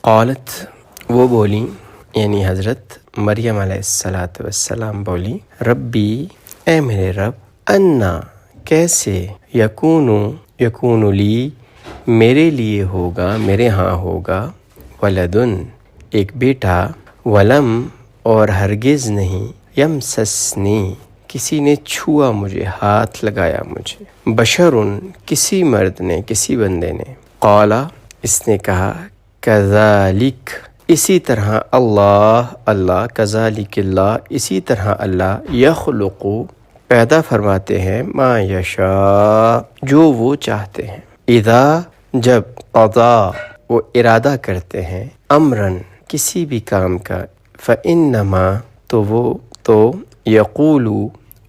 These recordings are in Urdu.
قالت وہ بولی یعنی حضرت مریم علیہ السلام بولی ربی اے میرے رب انا کیسے یکون لی میرے لیے ہوگا میرے ہاں ہوگا ولدن ایک بیٹا ولم اور ہرگز نہیں یمسسنی کسی نے چھوا مجھے ہاتھ لگایا مجھے بشرن کسی مرد نے کسی بندے نے قالا اس نے کہا کذالک اسی طرح اللہ کذالک اللہ اسی طرح اللہ یخلق پیدا فرماتے ہیں ما یشاء جو وہ چاہتے ہیں اذا جب قضا وہ ارادہ کرتے ہیں امرن کسی بھی کام کا فانما تو یقول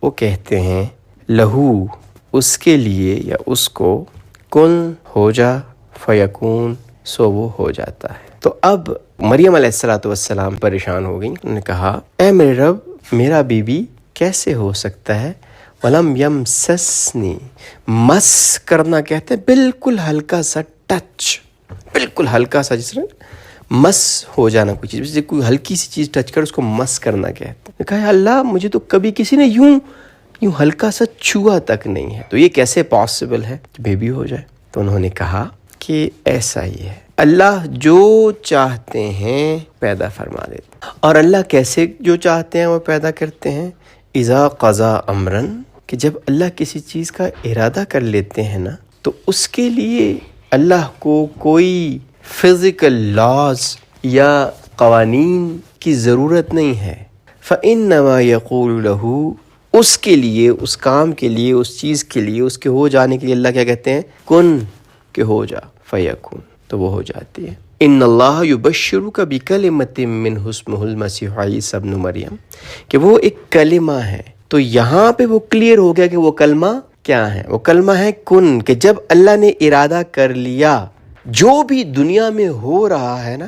وہ کہتے ہیں لہو اس کے لیے یا اس کو کن ہو جا فیکون سو وہ ہو جاتا ہے۔ تو اب مریم علیہ السلام پریشان ہو گئی، انہوں نے کہا اے میرے رب میرا بیوی کیسے ہو سکتا ہے؟ ولم یمسسنی مس کرنا کہتے ہیں بالکل ہلکا سا ٹچ، بالکل ہلکا سا جس طرح مس ہو جانا کوئی چیز، جیسے کوئی ہلکی سی چیز ٹچ کر اس کو مس کرنا کہتے ہیں۔ کہا اللہ مجھے تو کبھی کسی نے یوں ہلکا سا چھوا تک نہیں ہے، تو یہ کیسے پاسبل ہے کہ بیبی ہو جائے؟ تو انہوں نے کہا کہ ایسا ہی ہے، اللہ جو چاہتے ہیں پیدا فرما دیتے، اور اللہ کیسے جو چاہتے ہیں وہ پیدا کرتے ہیں؟ اذا قضا امرن کہ جب اللہ کسی چیز کا ارادہ کر لیتے ہیں نا تو اس کے لیے اللہ کو کوئی فزیکل لاز یا قوانین کی ضرورت نہیں ہے۔ فإنما یقول لہ اس کے لیے، اس کام کے لیے، اس چیز کے لیے، اس کے ہو جانے کے لیے اللہ کیا کہتے ہیں؟ کن کہ ہو جا فیکون، تو وہ ہو جاتی ہے۔ ان اللہ یبشرک بکلمۃ منہ اسمہ المسیح عیسی ابن مریم کہ وہ ایک کلمہ ہے، تو یہاں پہ وہ کلیئر ہو گیا کہ وہ کلمہ کیا ہے؟ وہ کلمہ ہے کن، کہ جب اللہ نے ارادہ کر لیا جو بھی دنیا میں ہو رہا ہے نا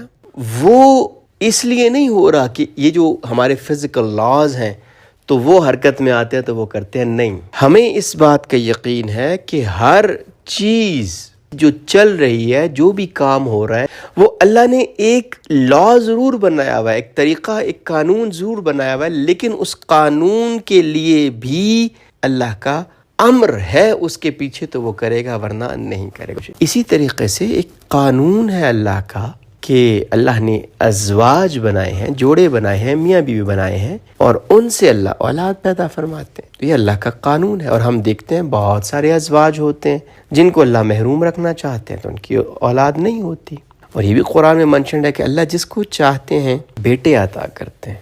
وہ اس لیے نہیں ہو رہا کہ یہ جو ہمارے فزیکل لاز ہیں تو وہ حرکت میں آتے ہیں تو وہ کرتے ہیں، نہیں، ہمیں اس بات کا یقین ہے کہ ہر چیز جو چل رہی ہے، جو بھی کام ہو رہا ہے، وہ اللہ نے ایک لا ضرور بنایا ہوا ہے، ایک طریقہ، ایک قانون ضرور بنایا ہوا ہے، لیکن اس قانون کے لیے بھی اللہ کا امر ہے اس کے پیچھے، تو وہ کرے گا ورنہ نہیں کرے گا۔ اسی طریقے سے ایک قانون ہے اللہ کا کہ اللہ نے ازواج بنائے ہیں، جوڑے بنائے ہیں، میاں بیوی بنائے ہیں، اور ان سے اللہ اولاد پیدا فرماتے ہیں، تو یہ اللہ کا قانون ہے۔ اور ہم دیکھتے ہیں بہت سارے ازواج ہوتے ہیں جن کو اللہ محروم رکھنا چاہتے ہیں تو ان کی اولاد نہیں ہوتی، اور یہ بھی قرآن میں منشنڈ ہے کہ اللہ جس کو چاہتے ہیں بیٹے عطا کرتے ہیں،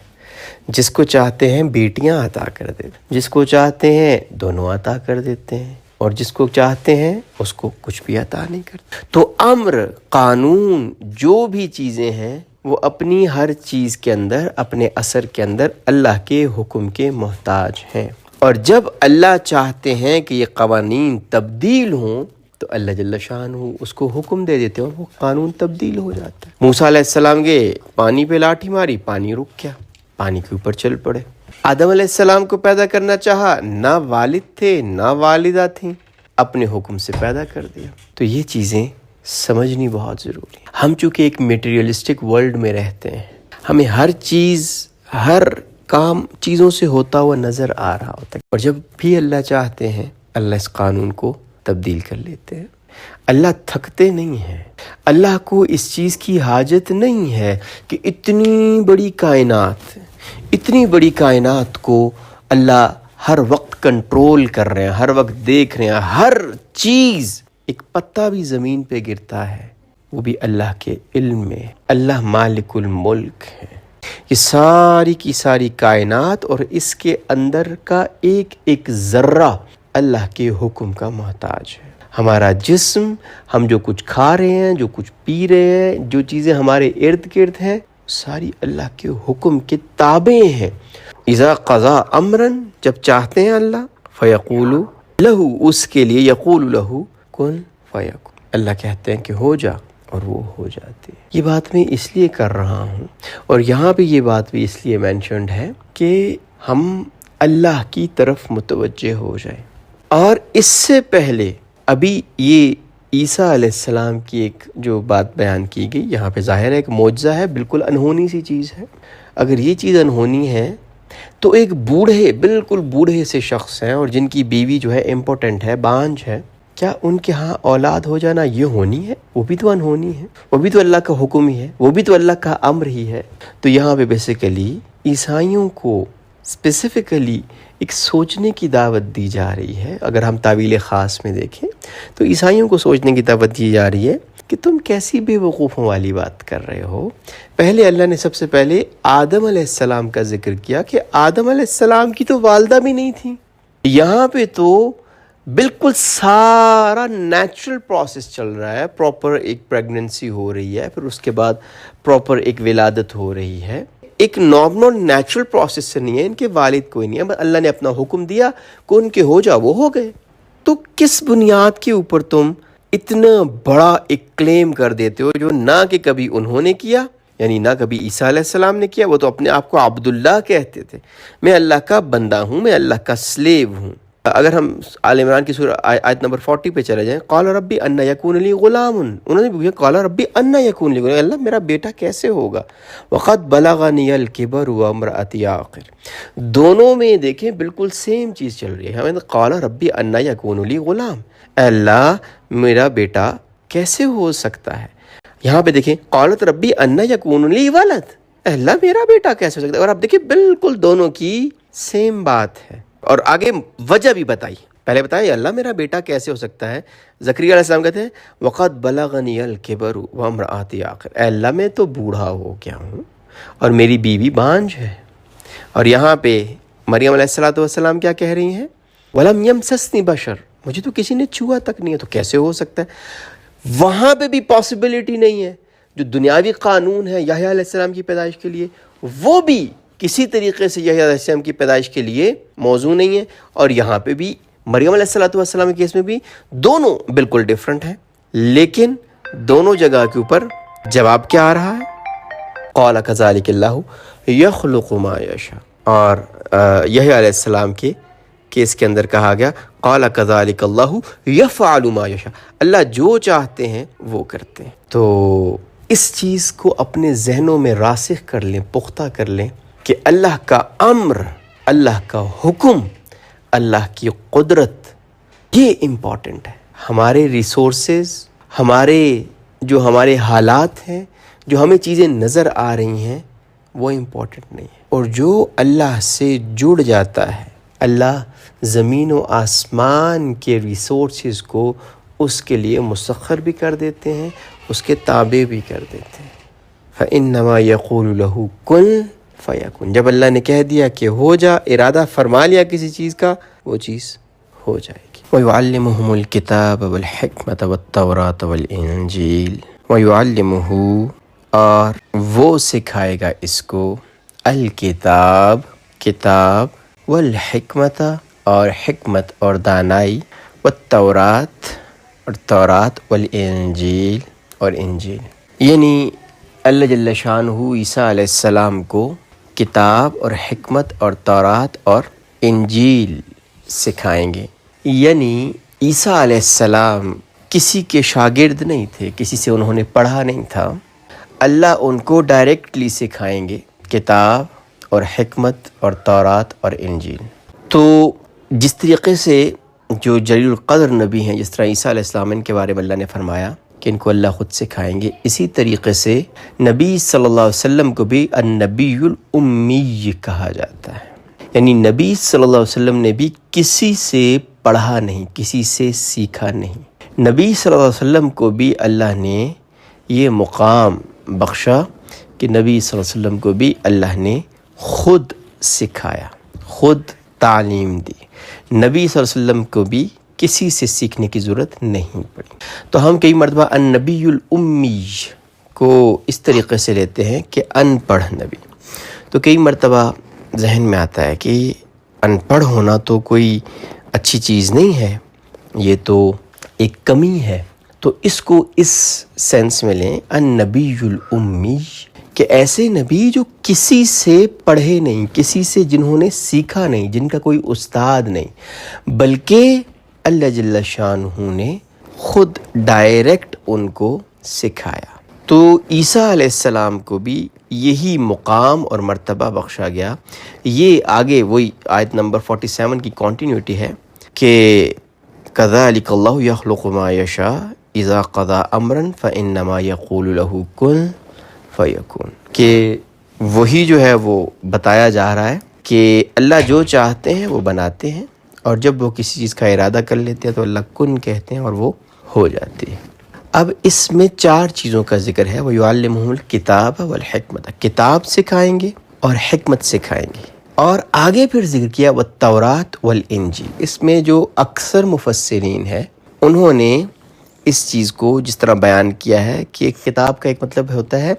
جس کو چاہتے ہیں بیٹیاں عطا کر دیتے ہیں، جس کو چاہتے ہیں دونوں عطا کر دیتے ہیں، اور جس کو چاہتے ہیں اس کو کچھ بھی عطا نہیں کرتے۔ تو امر، قانون، جو بھی چیزیں ہیں وہ اپنی ہر چیز کے اندر، اپنے اثر کے اندر اللہ کے حکم کے محتاج ہیں، اور جب اللہ چاہتے ہیں کہ یہ قوانین تبدیل ہوں تو اللہ جل شانہ اس کو حکم دے دیتے ہیں اور وہ قانون تبدیل ہو جاتا ہے۔ موسیٰ علیہ السلام کے پانی پہ لاٹھی ماری، پانی رک گیا، پانی کے اوپر چل پڑے۔ آدم علیہ السلام کو پیدا کرنا چاہا، نہ والد تھے نہ والدہ تھیں، اپنے حکم سے پیدا کر دیا۔ تو یہ چیزیں سمجھنی بہت ضروری ہے۔ ہم چونکہ ایک میٹیریلسٹک ورلڈ میں رہتے ہیں، ہمیں ہر چیز، ہر کام چیزوں سے ہوتا ہوا نظر آ رہا ہوتا ہے، اور جب بھی اللہ چاہتے ہیں اللہ اس قانون کو تبدیل کر لیتے ہیں۔ اللہ تھکتے نہیں ہیں، اللہ کو اس چیز کی حاجت نہیں ہے کہ اتنی بڑی کائنات کو اللہ ہر وقت کنٹرول کر رہے ہیں، ہر وقت دیکھ رہے ہیں، ہر چیز، ایک پتا بھی زمین پہ گرتا ہے وہ بھی اللہ کے علم میں۔ اللہ مالک الملک ہے، یہ ساری کی ساری کائنات اور اس کے اندر کا ایک ایک ذرہ اللہ کے حکم کا محتاج ہے۔ ہمارا جسم، ہم جو کچھ کھا رہے ہیں، جو کچھ پی رہے ہیں، جو چیزیں ہمارے ارد گرد ہیں، ساری اللہ کے حکم کے تابع ہیں۔ اذا قضا امرن جب چاہتے ہیں اللہ، فیقول لہو اس کے لیے، یقول لہو کن فیکون، اللہ کہتے ہیں کہ ہو جا اور وہ ہو جاتے ہیں۔ یہ بات میں اس لیے کر رہا ہوں، اور یہاں پہ یہ بات بھی اس لیے مینشنڈ ہے کہ ہم اللہ کی طرف متوجہ ہو جائیں، اور اس سے پہلے ابھی یہ عیسیٰ علیہ السلام کی ایک جو بات بیان کی گئی یہاں پہ ظاہر ہے ایک معجزہ ہے، بالکل انہونی سی چیز ہے۔ اگر یہ چیز انہونی ہے تو ایک بالکل بوڑھے سے شخص ہیں اور جن کی بیوی جو ہے امپوٹنٹ ہے، بانجھ ہے، کیا ان کے ہاں اولاد ہو جانا یہ ہونی ہے؟ وہ بھی تو انہونی ہے، وہ بھی تو اللہ کا حکم ہی ہے، وہ بھی تو اللہ کا امر ہی ہے۔ تو یہاں پہ بیسیکلی عیسائیوں کو اسپیسیفکلی ایک سوچنے کی دعوت دی جا رہی ہے۔ اگر ہم تعویل خاص میں دیکھیں تو عیسائیوں کو سوچنے کی دعوت دی جا رہی ہے کہ تم کیسی بے وقوفوں والی بات کر رہے ہو۔ پہلے اللہ نے سب سے پہلے آدم علیہ السلام کا ذکر کیا کہ آدم علیہ السلام کی تو والدہ بھی نہیں تھی۔ یہاں پہ تو بالکل سارا نیچرل پروسیس چل رہا ہے، پراپر ایک پریگننسی ہو رہی ہے، پھر اس کے بعد پراپر ایک ولادت ہو رہی ہے۔ ایک نارمل نیچرل پروسیس سے نہیں ہے، ان کے والد کوئی نہیں ہے، بس اللہ نے اپنا حکم دیا کہ ان کے ہو جا، وہ ہو گئے۔ تو کس بنیاد کے اوپر تم اتنا بڑا ایک کلیم کر دیتے ہو جو نہ کہ کبھی انہوں نے کیا، یعنی نہ کبھی عیسیٰ علیہ السلام نے کیا؟ وہ تو اپنے آپ کو عبداللہ کہتے تھے، میں اللہ کا بندہ ہوں، میں اللہ کا سلیو ہوں۔ اگر ہم آل عمران کی سورہ آیت نمبر 40 پہ چلے جائیں، قال ربی ان یکون لی غلام، انہوں نے بھی قال ربی ان یکون لی غلام، اللہ میرا بیٹا کیسے ہوگا؟ وقد بلغنی الکبر وامرأتی عاقر، دونوں میں دیکھیں بالکل سیم چیز چل رہی ہے۔ ہمیں قال ربی ان یکون لی غلام، اے اللہ میرا بیٹا کیسے ہو سکتا ہے؟ یہاں پہ دیکھیں قالت ربی ان یکون لی ولد، اے اللہ میرا بیٹا کیسے ہو سکتا ہے؟ اور اب دیکھیں بالکل دونوں کی سیم بات ہے، اور آگے وجہ بھی بتائی۔ پہلے بتایا اللہ میرا بیٹا کیسے ہو سکتا ہے؟ زکریا علیہ السلام کہتے ہیں وقد بلغنی الکبر وامرأتی عاقر، اے اللہ میں تو بوڑھا ہو گیا ہوں اور میری بیوی بانجھ ہے۔ اور یہاں پہ مریم علیہ السلام کیا کہہ رہی ہیں؟ ولم یمسسنی بشر، مجھے تو کسی نے چھوا تک نہیں ہے، تو کیسے ہو سکتا ہے؟ وہاں پہ بھی پاسبلٹی نہیں ہے۔ جو دنیاوی قانون ہے یحییٰ علیہ السلام کی پیدائش کے لیے، وہ بھی کسی طریقے سے یحییٰ علیہ السلام کی پیدائش کے لیے موضوع نہیں ہے، اور یہاں پہ بھی مریم علیہ السلام کے کیس میں بھی دونوں بالکل ڈیفرنٹ ہیں، لیکن دونوں جگہ کے اوپر جواب کیا آ رہا ہے؟ قال کذالک اللہ یخلق ما یشاء، اور یحییٰ علیہ السلام کے کیس کے اندر کہا گیا قال کذالک اللہ یفعل ما یشاء، اللہ جو چاہتے ہیں وہ کرتے ہیں۔ تو اس چیز کو اپنے ذہنوں میں راسخ کر لیں، پختہ کر لیں کہ اللہ کا امر، اللہ کا حکم، اللہ کی قدرت، یہ امپورٹنٹ ہے۔ ہمارے ریسورسز، ہمارے حالات ہیں، جو ہمیں چیزیں نظر آ رہی ہیں، وہ امپورٹنٹ نہیں ہے۔ اور جو اللہ سے جڑ جاتا ہے، اللہ زمین و آسمان کے ریسورسز کو اس کے لیے مسخر بھی کر دیتے ہیں، اس کے تابع بھی کر دیتے ہیں۔ فَإِنَّمَا يَقُولُ لَهُ كُن فَيَكُن، جب اللہ نے کہہ دیا کہ ہو جا، ارادہ فرما لیا کسی چیز کا، وہ چیز ہو جائے گی۔ وَيُعَلِّمُهُمُ الْكِتَابَ وَالْحِكْمَةَ وَالتَّوْرَاةَ وَالْإِنْجِيلَ، وَيُعَلِّمُهُ، اور وہ سکھائے گا اس کو، الکتاب، کتاب، والحکمت، اور حکمت اور دانائی، والتورات، اور تورات، والانجیل، اور انجیل، یعنی اللہ جل شانہ عیسیٰ علیہ السلام کو کتاب اور حکمت اور تورات اور انجیل سکھائیں گے۔ یعنی عیسیٰ علیہ السلام کسی کے شاگرد نہیں تھے، کسی سے انہوں نے پڑھا نہیں تھا، اللہ ان کو ڈائریکٹلی سکھائیں گے کتاب اور حکمت اور تورات اور انجیل۔ تو جس طریقے سے جو جلیل القدر نبی ہیں، جس طرح عیسیٰ علیہ السلام ان کے بارے میں اللہ نے فرمایا کہ ان کو اللہ خود سکھائیں گے، اسی طریقے سے نبی صلی اللہ علیہ وسلم کو بھی النبی الامی کہا جاتا ہے، یعنی نبی صلی اللہ علیہ وسلم نے بھی کسی سے پڑھا نہیں، کسی سے سیکھا نہیں۔ نبی صلی اللہ علیہ وسلم کو بھی اللہ نے یہ مقام بخشا کہ نبی صلی اللہ علیہ وسلم کو بھی اللہ نے خود سکھایا، خود تعلیم دی۔ نبی صلی اللہ علیہ وسلم کو بھی کسی سے سیکھنے کی ضرورت نہیں پڑی۔ تو ہم کئی مرتبہ النبی الامی کو اس طریقے سے لیتے ہیں کہ ان پڑھ نبی، تو کئی مرتبہ ذہن میں آتا ہے کہ ان پڑھ ہونا تو کوئی اچھی چیز نہیں ہے، یہ تو ایک کمی ہے۔ تو اس کو اس سینس میں لیں النبی الامی، کہ ایسے نبی جو کسی سے پڑھے نہیں، کسی سے جنہوں نے سیکھا نہیں، جن کا کوئی استاد نہیں، بلکہ اللہ جل شانہ نے خود ڈائریکٹ ان کو سکھایا۔ تو عیسیٰ علیہ السلام کو بھی یہی مقام اور مرتبہ بخشا گیا۔ یہ آگے وہی آیت نمبر 47 کی کنٹینیوٹی ہے کہ کذالک اللہ یخلق ما یشاء اذا قضى امرا فانما یقول له کن فیکون، کہ وہی جو ہے وہ بتایا جا رہا ہے کہ اللہ جو چاہتے ہیں وہ بناتے ہیں، اور جب وہ کسی چیز کا ارادہ کر لیتے ہیں تو اللہ کن کہتے ہیں اور وہ ہو جاتی ہے۔ اب اس میں 4 چیزوں کا ذکر ہے، وَيُعَلِّمُهُمُ الْكِتَابَ وَالْحِكْمَةَ، کتاب سکھائیں گے اور حکمت سکھائیں گے، اور آگے پھر ذکر کیا وَالتَّوْرَاةَ وَالْإِنْجِيلَ۔ اس میں جو اکثر مفسرین ہیں انہوں نے اس چیز کو جس طرح بیان کیا ہے کہ ایک کتاب کا ایک مطلب ہوتا ہے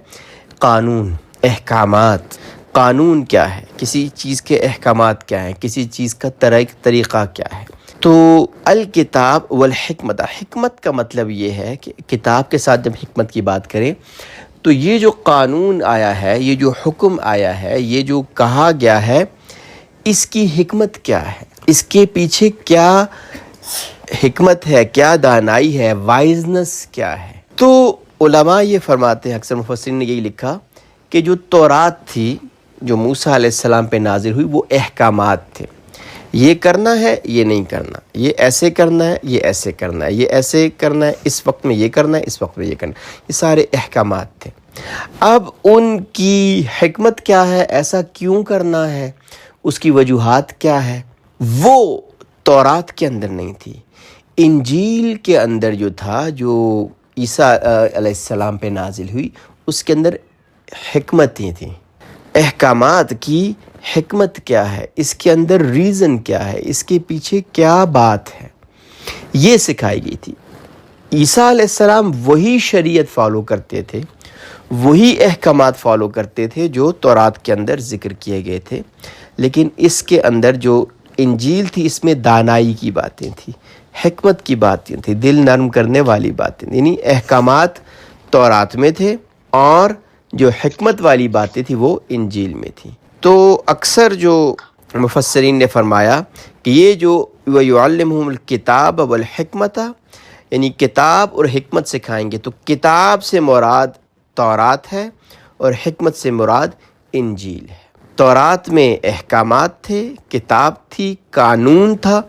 قانون، احکامات۔ قانون کیا ہے، کسی چیز کے احکامات کیا ہیں، کسی چیز کا طریقہ کیا ہے۔ تو الکتاب والحکمت، حکمت کا مطلب یہ ہے کہ کتاب کے ساتھ جب حکمت کی بات کریں تو یہ جو قانون آیا ہے، یہ جو حکم آیا ہے، یہ جو کہا گیا ہے، اس کی حکمت کیا ہے، اس کے پیچھے کیا حکمت ہے، کیا دانائی ہے، وائزنس کیا ہے۔ تو علماء یہ فرماتے ہیں، اکثر مفسرین نے یہی لکھا کہ جو تورات تھی جو موسیٰ علیہ السلام پہ نازل ہوئی وہ احکامات تھے، یہ کرنا ہے، یہ نہیں کرنا، یہ ایسے کرنا ہے، یہ ایسے کرنا ہے، یہ ایسے کرنا ہے، اس وقت میں یہ کرنا ہے، اس وقت میں یہ کرنا ہے، یہ سارے احکامات تھے۔ اب ان کی حکمت کیا ہے، ایسا کیوں کرنا ہے، اس کی وجوہات کیا ہے، وہ تورات کے اندر نہیں تھی۔ انجیل کے اندر جو تھا، جو عیسیٰ علیہ السلام پہ نازل ہوئی، اس کے اندر حکمتیں تھیں۔ احکامات کی حکمت کیا ہے، اس کے اندر ریزن کیا ہے، اس کے پیچھے کیا بات ہے، یہ سکھائی گئی تھی۔ عیسیٰ علیہ السلام وہی شریعت فالو کرتے تھے، وہی احکامات فالو کرتے تھے جو تورات کے اندر ذکر کیے گئے تھے، لیکن اس کے اندر جو انجیل تھی اس میں دانائی کی باتیں تھیں، حکمت کی باتیں تھیں، دل نرم کرنے والی باتیں، یعنی احکامات تورات میں تھے اور جو حکمت والی باتیں تھیں وہ انجیل میں تھیں۔ تو اکثر جو مفسرین نے فرمایا کہ یہ جو وَيُعَلِّمُهُمُ الْكِتَابَ وَالْحِكْمَةَ، یعنی کتاب اور حکمت سکھائیں گے، تو کتاب سے مراد تورات ہے اور حکمت سے مراد انجیل ہے۔ تورات میں احکامات تھے، کتاب تھی، قانون تھا،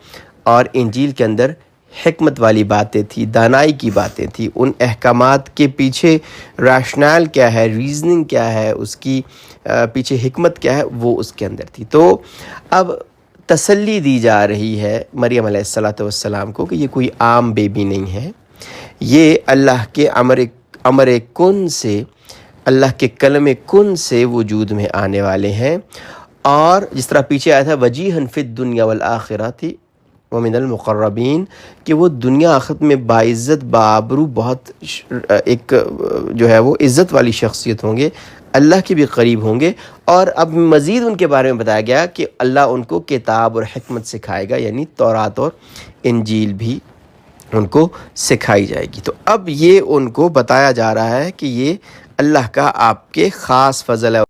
اور انجیل کے اندر حکمت والی باتیں تھی، دانائی کی باتیں تھی۔ ان احکامات کے پیچھے ریشنل کیا ہے، ریزننگ کیا ہے، اس کی پیچھے حکمت کیا ہے، وہ اس کے اندر تھی۔ تو اب تسلی دی جا رہی ہے مریم علیہ السلام کو کہ یہ کوئی عام بیبی نہیں ہے، یہ اللہ کے امر کن سے، اللہ کے کلم کن سے وجود میں آنے والے ہیں، اور جس طرح پیچھے آیا تھا وجیہاً فی الدنیا والآخرۃ ومن المقربین، کہ وہ دنیا آخرت میں باعزت، بآبرو، بہت ایک جو ہے وہ عزت والی شخصیت ہوں گے، اللہ کے بھی قریب ہوں گے۔ اور اب مزید ان کے بارے میں بتایا گیا کہ اللہ ان کو کتاب اور حکمت سکھائے گا، یعنی تورات اور انجیل بھی ان کو سکھائی جائے گی۔ تو اب یہ ان کو بتایا جا رہا ہے کہ یہ اللہ کا آپ کے خاص فضل ہے۔